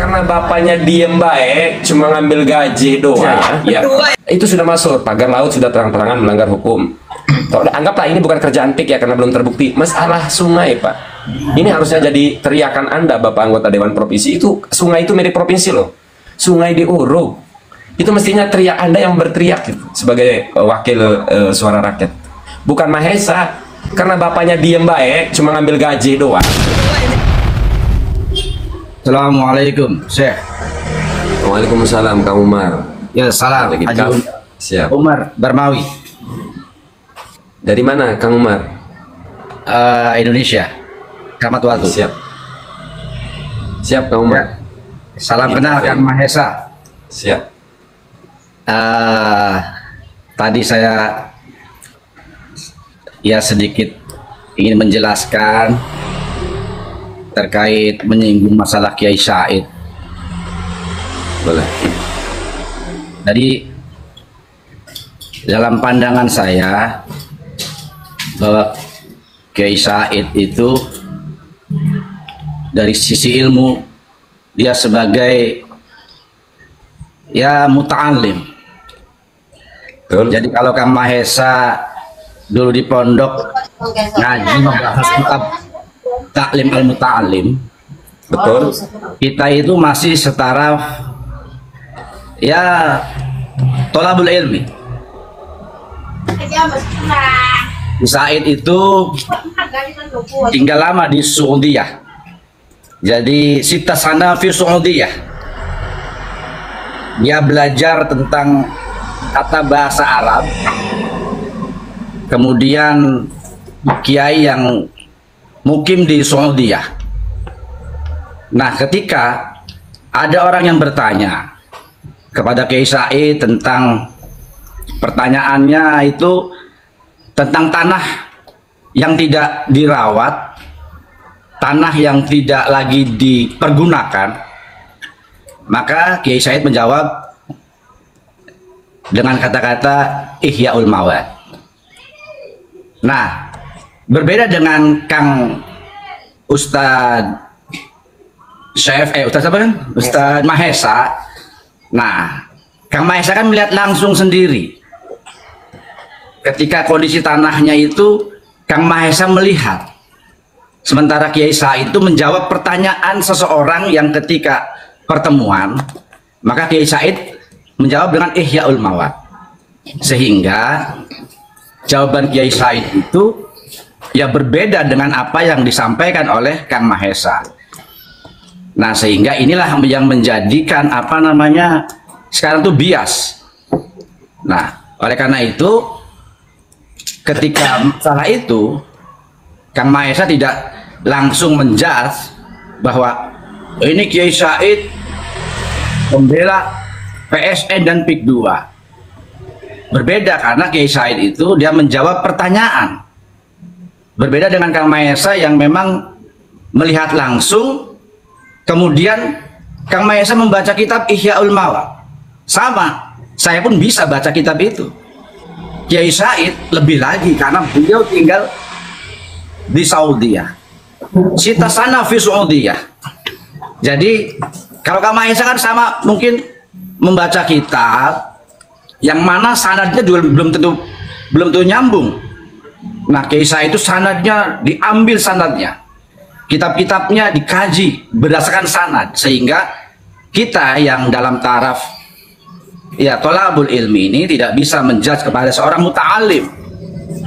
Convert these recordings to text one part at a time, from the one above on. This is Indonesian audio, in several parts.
karena bapaknya diem baik, cuma ngambil gaji doang, ya, itu sudah masuk pagar laut, sudah terang-terangan melanggar hukum. Anggaplah ini bukan kerjaan PIK ya, karena belum terbukti. Masalah sungai, Pak, ini harusnya jadi teriakan Anda, Bapak anggota Dewan Provinsi. Itu sungai itu milik provinsi loh, sungai di Uru. Itu mestinya teriak Anda yang berteriak gitu, sebagai wakil suara rakyat, bukan Mahesa. Karena bapaknya diem baik, cuma ngambil gaji doang. Assalamualaikum, Syekh. Waalaikumsalam, Kang Umar. Ya, salam. Haji Siap. Umar Darmawi. Dari mana, Kang Umar? Indonesia. Kramat Watu. Siap. Siap, Kang Umar. Ya. Salam kenal, Kang Mahesa. Siap. Tadi saya ya sedikit ingin menjelaskan terkait menyinggung masalah Kiai Said. Boleh. Jadi dalam pandangan saya bahwa Kiai Said itu dari sisi ilmu dia sebagai ya muta'alim. Jadi kalau Kang Mahesa dulu di pondok ngaji membahas kitab Taklim al-Muta'alim, Betul. kita itu masih setara ya tolabul ilmi. Said itu tinggal lama di Saudiyah, jadi sita sana fi Saudiyah. Dia belajar tentang kata bahasa Arab, kemudian kiai yang mukim di Saudiyah. Nah, ketika ada orang yang bertanya kepada Kiai Said tentang pertanyaannya itu tentang tanah yang tidak dirawat, tanah yang tidak lagi dipergunakan, maka Kiai Said menjawab dengan kata-kata Ihya'ul Mawad. Nah, berbeda dengan Kang Ustadz Ustadz apa kan? Ustadz Mahesa. Nah, Kang Mahesa kan melihat langsung sendiri. Ketika kondisi tanahnya itu, Kang Mahesa melihat. Sementara Kiai Said itu menjawab pertanyaan seseorang yang ketika pertemuan, maka Kiai Said menjawab dengan Ihya'ul Mawad. Sehingga jawaban Kiai Said itu ya berbeda dengan apa yang disampaikan oleh Kang Mahesa. Nah, sehingga inilah yang menjadikan apa namanya sekarang tuh bias. Nah, oleh karena itu ketika masalah itu Kang Mahesa tidak langsung menjudge bahwa ini Kiai Said membela PSN dan PIK 2. Berbeda karena Kiai Said itu dia menjawab pertanyaan. Berbeda dengan Kang Mahesa yang memang melihat langsung, kemudian Kang Mahesa membaca kitab Ihya'ul Mawad. Sama, saya pun bisa baca kitab itu. Kiai Said lebih lagi karena beliau tinggal di Saudiyah. Sita sana fi Saudiyah. Jadi kalau Kang Mahesa kan sama mungkin membaca kitab yang mana sanadnya juga belum tentu nyambung. Nah, Kiai Said itu sanadnya diambil sanadnya. Kitab-kitabnya dikaji berdasarkan sanad, sehingga kita yang dalam taraf ya tolabul ilmi ini tidak bisa menjudge kepada seorang muta'alim.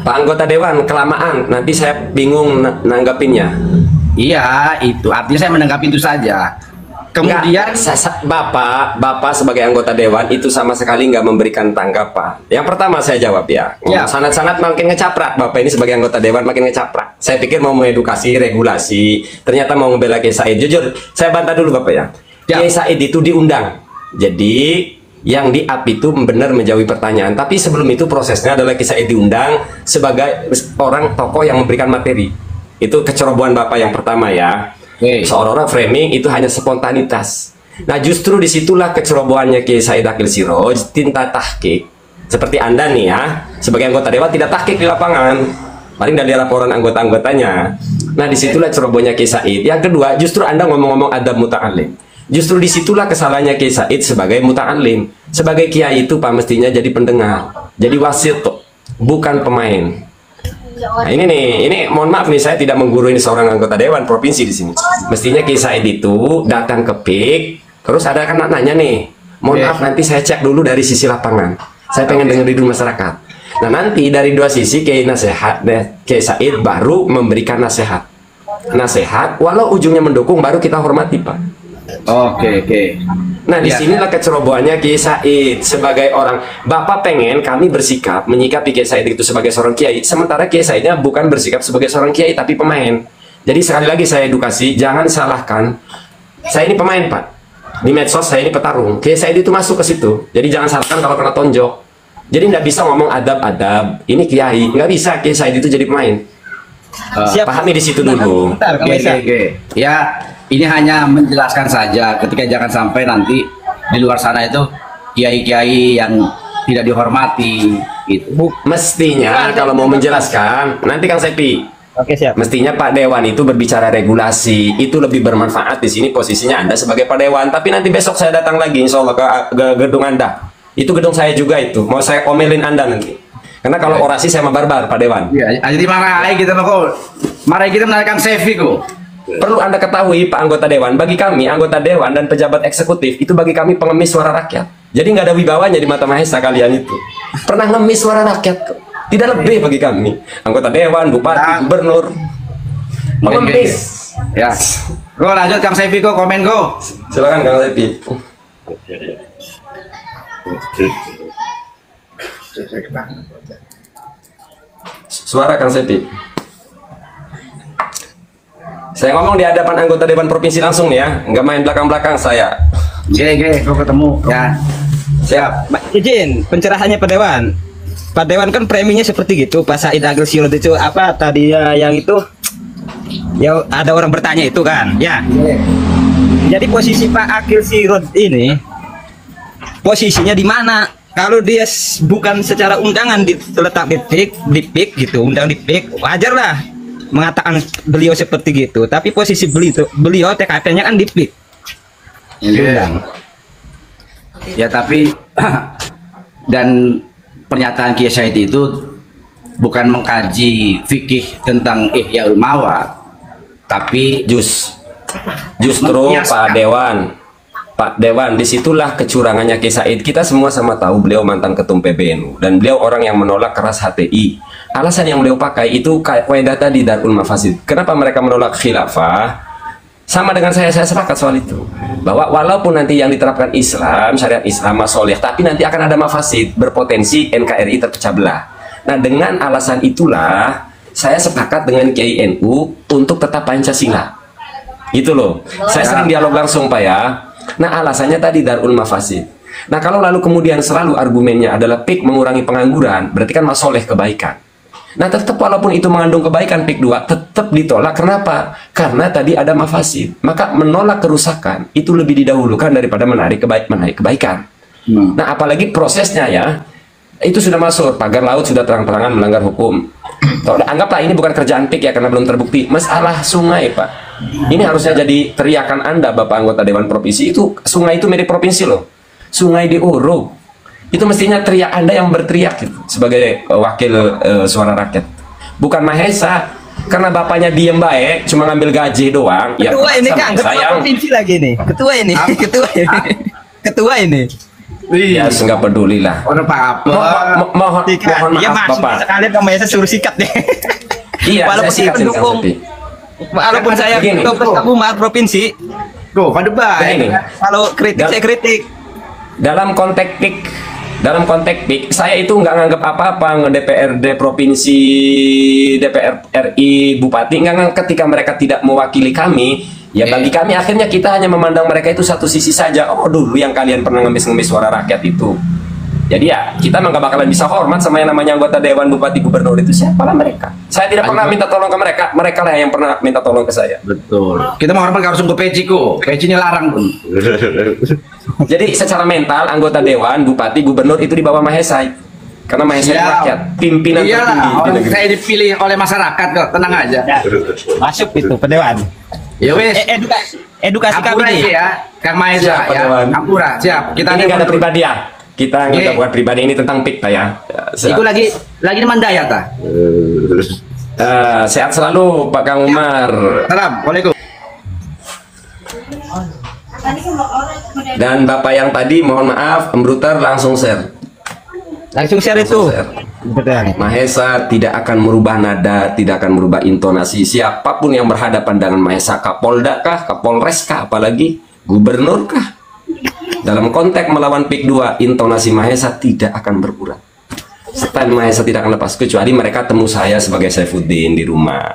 Pak anggota Dewan, kelamaan, nanti saya bingung nanggapinnya. Iya, itu artinya saya menanggapi itu saja. Kemudian Bapak sebagai anggota Dewan itu sama sekali nggak memberikan tanggapan. Yang pertama saya jawab ya, sanad-sanad makin ngecaprak. Bapak ini sebagai anggota Dewan makin ngecaprak. Saya pikir mau mengedukasi regulasi, ternyata mau membela Kiai Said. Jujur, saya bantah dulu Bapak ya. Kiai Said itu diundang. Jadi yang di-up itu benar menjawab pertanyaan. Tapi sebelum itu prosesnya adalah Kiai Said diundang sebagai orang tokoh yang memberikan materi. Itu kecerobohan Bapak yang pertama ya. Seorang framing itu hanya spontanitas. Nah, justru disitulah kecerobohannya Kiai Said Akil Siroj, tinta tahqiq. Seperti Anda nih ya, sebagai anggota Dewan tidak tahqiq di lapangan, paling dari laporan anggota-anggotanya. Nah, disitulah cerobohnya Kiai Said. Yang kedua, justru Anda ngomong-ngomong adab muta'alim. Justru disitulah kesalahannya Kiai Said sebagai muta'alim. Sebagai kiai itu Pak mestinya jadi pendengar, jadi wasit tuh, bukan pemain. Nah ini mohon maaf nih, saya tidak menggurui seorang anggota dewan provinsi di sini. Mestinya Kiai Said itu datang ke PIK, terus ada kan nanya nih, mohon maaf nanti saya cek dulu dari sisi lapangan. Saya pengen dengar dulu masyarakat. Nah nanti dari dua sisi Kiai Said baru memberikan nasihat. Walau ujungnya mendukung baru kita hormati Pak. Oke. Nah disinilah kecerobohannya Kiai Said sebagai orang. Bapak pengen kami bersikap menyikapi Kiai Said itu sebagai seorang kiai, sementara Kiai Saidnya bukan bersikap sebagai seorang kiai tapi pemain. Jadi sekali lagi saya edukasi, jangan salahkan. Saya ini pemain Pak. Di medsos saya ini petarung. Kiai Said itu masuk ke situ. Jadi jangan salahkan kalau kena tonjok. Jadi nggak bisa ngomong adab-adab. Ini kiai, nggak bisa Kiai Said itu jadi pemain. Pahami di situ dulu. Oke. Ya, ini hanya menjelaskan saja ketika jangan sampai nanti di luar sana itu kiai-kiai yang tidak dihormati gitu. Mestinya kalau mau menjelaskan nanti Kang Sepi. Oke, siap. Mestinya Pak Dewan itu berbicara regulasi, itu lebih bermanfaat. Di sini posisinya Anda sebagai Pak Dewan, tapi nanti besok saya datang lagi insya Allah ke gedung Anda. Itu gedung saya juga itu. Mau saya omelin Anda nanti. Karena kalau orasi saya mah barbar Pak Dewan. Iya, jadi marahin kita kok. Marahin kita menaikkan Sevi kok. Perlu Anda ketahui Pak anggota Dewan, bagi kami anggota Dewan dan pejabat eksekutif itu bagi kami pengemis suara rakyat. Jadi nggak ada wibawanya di mata Mahesa kalian itu. Pernah ngemis suara rakyat kok. Tidak lebih bagi kami. Anggota Dewan, Bupati, Gubernur. Pengemis. Ya. Go lanjut Kang Sevi kok, komen kok. Silakan Kang Sevi. Suara Kang Sepi. Saya ngomong di hadapan anggota Dewan Provinsi langsung nih ya, nggak main belakang-belakang saya. Oke, kok ketemu ya. Siap. Izin pencerahannya Pak Dewan. Pak Dewan kan preminya seperti gitu. Pak Said Agil Sirot itu apa tadi yang itu? Ya ada orang bertanya itu kan, ya. Jadi posisi Pak Agil Sirot ini posisinya di mana? Kalau dia bukan secara undangan diletak di PIK gitu, undang di PIK, wajar lah mengatakan beliau seperti gitu. Tapi posisi beliau TKP-nya kan di PIK. Ya tapi dan pernyataan Kiai Said itu bukan mengkaji fikih tentang Ihya Ulmawat, tapi justru Pak Dewan, disitulah kecurangannya Kiai Said. Kita semua sama tahu beliau mantan ketum PBNU dan beliau orang yang menolak keras HTI. Alasan yang beliau pakai itu kaidah tadi Darul Mafasid. Kenapa mereka menolak khilafah? Sama dengan saya sepakat soal itu. Bahwa walaupun nanti yang diterapkan Islam, syariat Islam masoleh, tapi nanti akan ada mafasid, berpotensi NKRI terpecah belah. Nah dengan alasan itulah saya sepakat dengan Kiai NU untuk tetap Pancasila. Itu loh. Saya sering dialog langsung Pak ya. Nah alasannya tadi Darul Mafasid. Nah kalau lalu kemudian selalu argumennya adalah PIK mengurangi pengangguran, berarti kan masoleh kebaikan. Nah tetap walaupun itu mengandung kebaikan PIK 2 tetap ditolak. Kenapa? Karena tadi ada mafasid. Maka menolak kerusakan itu lebih didahulukan daripada menarik kebaikan. Nah apalagi prosesnya ya, itu sudah masuk pagar laut, sudah terang-terangan melanggar hukum. Anggaplah ini bukan kerjaan PIK ya karena belum terbukti. Masalah sungai Pak, ini harusnya jadi teriakan Anda Bapak anggota Dewan Provinsi. Itu sungai itu milik provinsi loh. Sungai di Uro itu mestinya teriak Anda yang berteriak gitu, sebagai wakil suara rakyat, bukan Mahesa. Karena bapaknya diem baik cuma ngambil gaji doang. Ketua ya, ini Kang, ketua provinsi lagi nih. Ketua ini. Ketua ini. Ya nggak peduli lah. Mohon maaf Bapak. Sekalian Kang Mahesa suruh sikat deh. Iya, walaupun saya sikatin Kang Sepi. Walaupun saya ketua provinsi, pada baik. kalau kritik saya kritik. Dalam konteks PIK, saya itu nggak nganggap apa-apa DPRD provinsi, DPR RI, bupati nggak, ketika mereka tidak mewakili kami. Ya bagi kami akhirnya kita hanya memandang mereka itu satu sisi saja. Oh dulu yang kalian pernah ngemis-ngemis suara rakyat itu. Jadi ya kita nggak bakalan bisa hormat sama yang namanya anggota Dewan, Bupati, Gubernur itu. Siapalah mereka. Saya tidak pernah minta tolong ke mereka. Mereka lah yang pernah minta tolong ke saya. Betul. Kita mau hormat harus ke peci kok. Peci ini larang pun. Jadi secara mental anggota Dewan, Bupati, Gubernur itu di bawah Mahesa. Karena Mahesa itu rakyat, pimpinan tertinggi di negeri. Saya dipilih oleh masyarakat kok, tenang aja. Masuk itu Pak Dewan. Ya wes. Edukasi kami Ampura nih. aja ya, Kang Mahesa Siap, Pak ya. Dewan. Ampura, siap. Kita Ini nggak ada pribadi ya. Kita nggak Oke. buat pribadi, ini tentang PIK ya. Iku lagi mandaya ta. Sehat selalu Pak Kang Umar. Salam. Waalaikumsalam. Dan Bapak yang tadi mohon maaf, Embruter langsung share. Langsung share itu. share. Betul. Mahesa tidak akan merubah nada, tidak akan merubah intonasi. Siapapun yang berhadapan dengan Mahesa, Kapolda kah, Kapolres kah, apalagi Gubernur kah, dalam konteks melawan PIK 2, intonasi Mahesa tidak akan berkurang. Style Mahesa tidak akan lepas, kecuali mereka temu saya sebagai Saifuddin di rumah.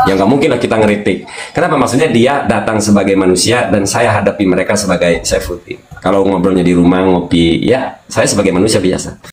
Yang nggak mungkin lah kita ngeritik. Kenapa? Maksudnya dia datang sebagai manusia dan saya hadapi mereka sebagai Saifuddin. Kalau ngobrolnya di rumah, ngopi, ya saya sebagai manusia biasa.